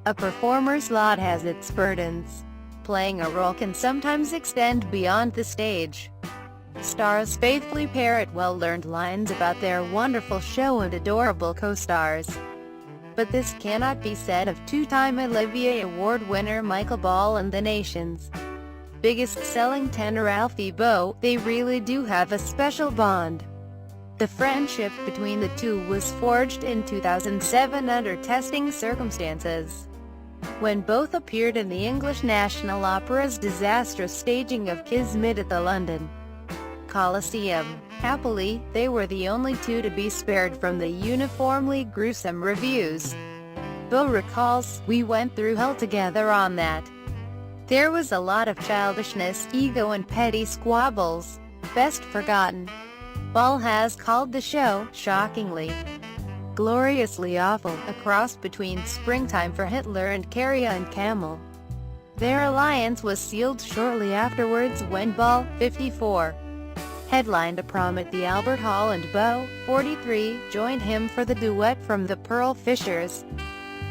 A performer's lot has its burdens. Playing a role can sometimes extend beyond the stage. Stars faithfully parrot well-learned lines about their wonderful show and adorable co-stars. But this cannot be said of two-time Olivier Award winner Michael Ball and the nation's biggest-selling tenor Alfie. They really do have a special bond. The friendship between the two was forged in 2007 under testing circumstances, when both appeared in the English National Opera's disastrous staging of Kismet at the London Coliseum. Happily, they were the only two to be spared from the uniformly gruesome reviews. Beau recalls, "We went through hell together on that. There was a lot of childishness, ego and petty squabbles. Best forgotten." Ball has called the show, shockingly, gloriously awful, a cross between Springtime for Hitler and Carrie and Camel. Their alliance was sealed shortly afterwards when Ball, 54, headlined a prom at the Albert Hall and Beau, 43, joined him for the duet from the Pearl Fishers.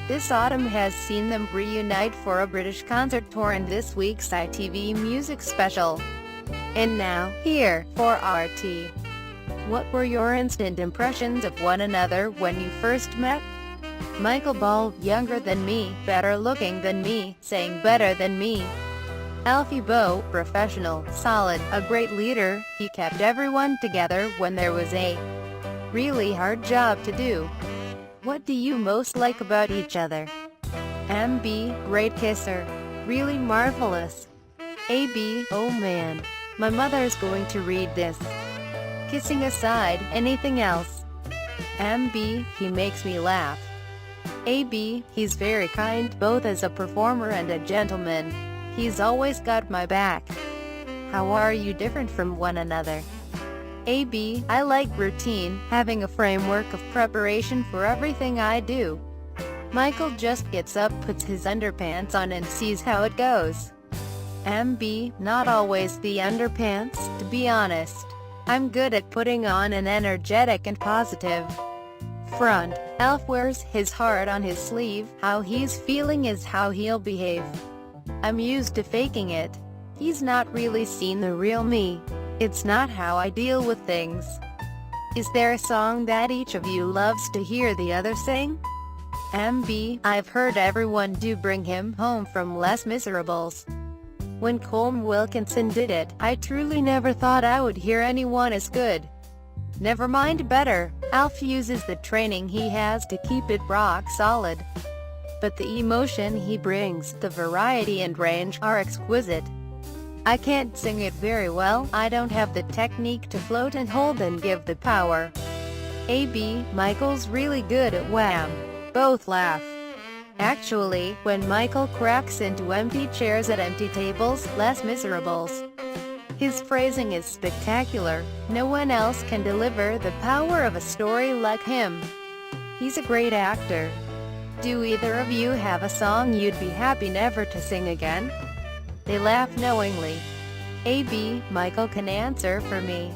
This autumn has seen them reunite for a British concert tour in this week's ITV Music Special. And now, here, for RT. What were your instant impressions of one another when you first met? Michael Ball, younger than me, better looking than me, sang better than me. Alfie Beau, professional, solid, a great leader, he kept everyone together when there was a really hard job to do. What do you most like about each other? MB, great kisser. Really marvelous. AB, oh man. My mother's going to read this. Kissing aside, anything else? MB, he makes me laugh. AB, he's very kind, both as a performer and a gentleman. He's always got my back. How are you different from one another? AB, I like routine, having a framework of preparation for everything I do. Michael just gets up, puts his underpants on and sees how it goes. MB, not always the underpants, to be honest. I'm good at putting on an energetic and positive front. Alf wears his heart on his sleeve, how he's feeling is how he'll behave. I'm used to faking it. He's not really seen the real me. It's not how I deal with things. Is there a song that each of you loves to hear the other sing? MB, I've heard everyone do Bring Him Home from Les Miserables. When Colm Wilkinson did it, I truly never thought I would hear anyone as good. Never mind better. Alf uses the training he has to keep it rock solid. But the emotion he brings, the variety and range, are exquisite. I can't sing it very well, I don't have the technique to float and hold and give the power. AB, Michael's really good at wham. Both laugh. Actually, when Michael cracks into empty chairs at empty tables, Les Miserables, his phrasing is spectacular. No one else can deliver the power of a story like him. He's a great actor. Do either of you have a song you'd be happy never to sing again? They laugh knowingly. AB, Michael can answer for me.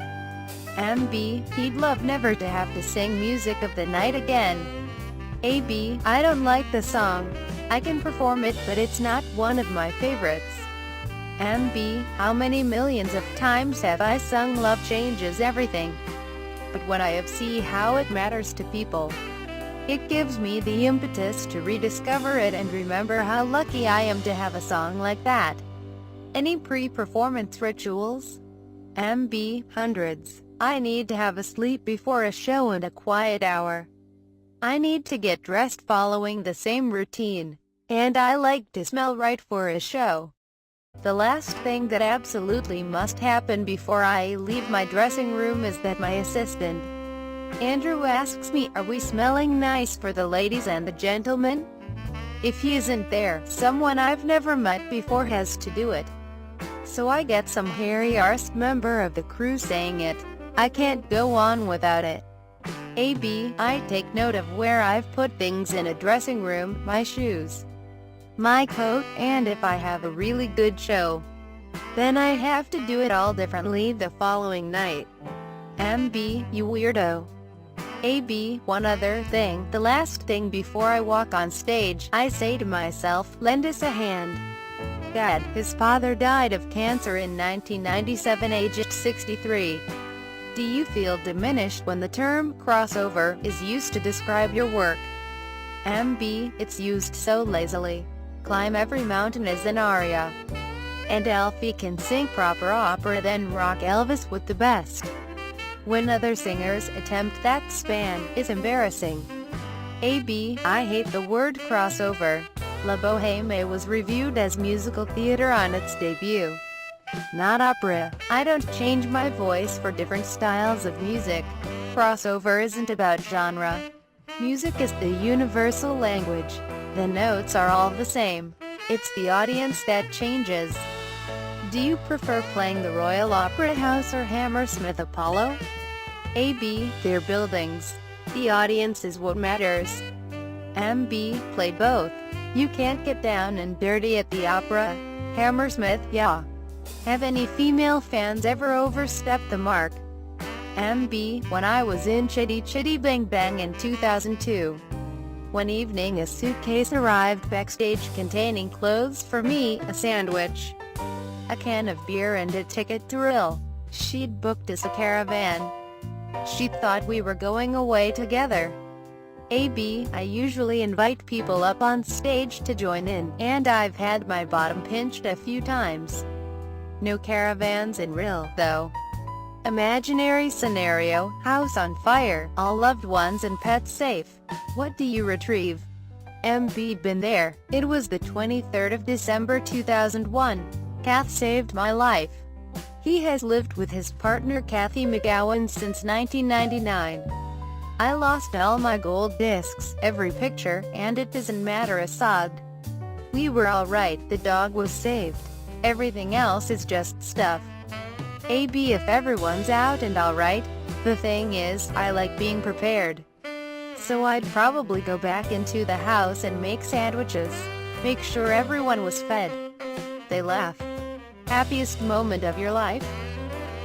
MB, he'd love never to have to sing Music of the Night again. AB, I don't like the song. I can perform it, but it's not one of my favorites. MB, how many millions of times have I sung Love Changes Everything? But when I see how it matters to people, it gives me the impetus to rediscover it and remember how lucky I am to have a song like that. Any pre-performance rituals? MB, hundreds. I need to have a sleep before a show and a quiet hour. I need to get dressed following the same routine. And I like to smell right for a show. The last thing that absolutely must happen before I leave my dressing room is that my assistant, Andrew, asks me, are we smelling nice for the ladies and the gentlemen? If he isn't there, someone I've never met before has to do it. So I get some hairy-arsed member of the crew saying it. I can't go on without it. AB, I take note of where I've put things in a dressing room, my shoes, my coat, and if I have a really good show, then I have to do it all differently the following night. MB, you weirdo. AB, one other thing, the last thing before I walk on stage, I say to myself, lend us a hand. Dad, his father died of cancer in 1997 aged 63. Do you feel diminished when the term crossover is used to describe your work? MB, it's used so lazily. Climb every mountain is an aria. And Alfie can sing proper opera then rock Elvis with the best. When other singers attempt that span, it's embarrassing. AB, I hate the word crossover. La Boheme was reviewed as musical theater on its debut. Not opera. I don't change my voice for different styles of music. Crossover isn't about genre. Music is the universal language. The notes are all the same. It's the audience that changes. Do you prefer playing the Royal Opera House or Hammersmith Apollo? AB, they're buildings. The audience is what matters. MB, play both. You can't get down and dirty at the opera. Hammersmith, yeah. Have any female fans ever overstepped the mark? MB, when I was in Chitty Chitty Bang Bang in 2002. One evening a suitcase arrived backstage containing clothes for me, a sandwich, a can of beer and a ticket to Rill. She'd booked us a caravan. She thought we were going away together. AB, I usually invite people up on stage to join in, and I've had my bottom pinched a few times. No caravans in Rill, though. Imaginary scenario, house on fire, all loved ones and pets safe. What do you retrieve? MB, been there. It was the 23rd of December 2001. Kath saved my life. He has lived with his partner Kathy McGowan since 1999. I lost all my gold discs, every picture, and it doesn't matter Assad. We were alright, the dog was saved. Everything else is just stuff. AB, if everyone's out and alright, the thing is, I like being prepared. So I'd probably go back into the house and make sandwiches. Make sure everyone was fed. They laugh. Happiest moment of your life?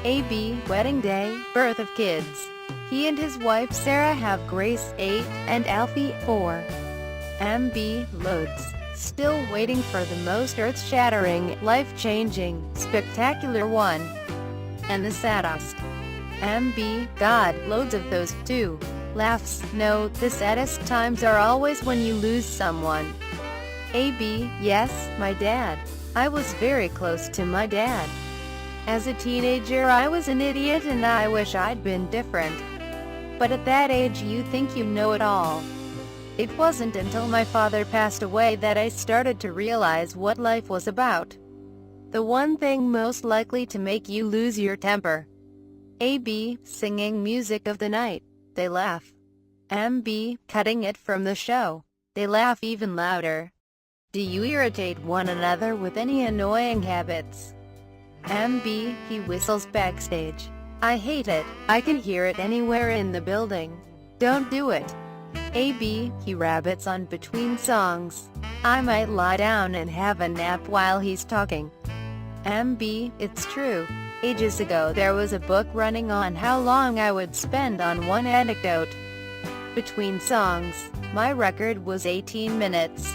AB, wedding day, birth of kids. He and his wife Sarah have Grace, 8, and Alfie, 4. MB, loads. Still waiting for the most earth-shattering, life-changing, spectacular one. And the saddest. MB, God, loads of those too. Laughs, no, the saddest times are always when you lose someone. AB, yes, my dad. I was very close to my dad. As a teenager I was an idiot and I wish I'd been different. But at that age you think you know it all. It wasn't until my father passed away that I started to realize what life was about. The one thing most likely to make you lose your temper. AB, singing music of the night. They laugh. MB, cutting it from the show. They laugh even louder. Do you irritate one another with any annoying habits? MB, he whistles backstage. I hate it. I can hear it anywhere in the building. Don't do it. AB, he rabbits on between songs. I might lie down and have a nap while he's talking. MB, it's true. Ages ago there was a book running on how long I would spend on one anecdote. Between songs, my record was 18 minutes.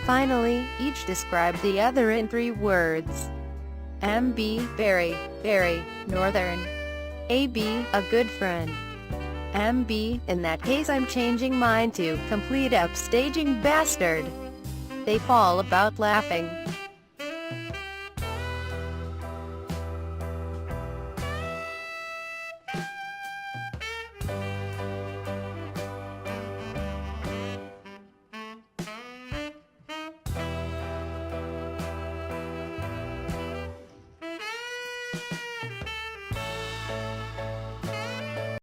Finally, each described the other in 3 words. MB, very, very, northern. AB, a good friend. MB, in that case I'm changing mine to complete upstaging bastard. They fall about laughing.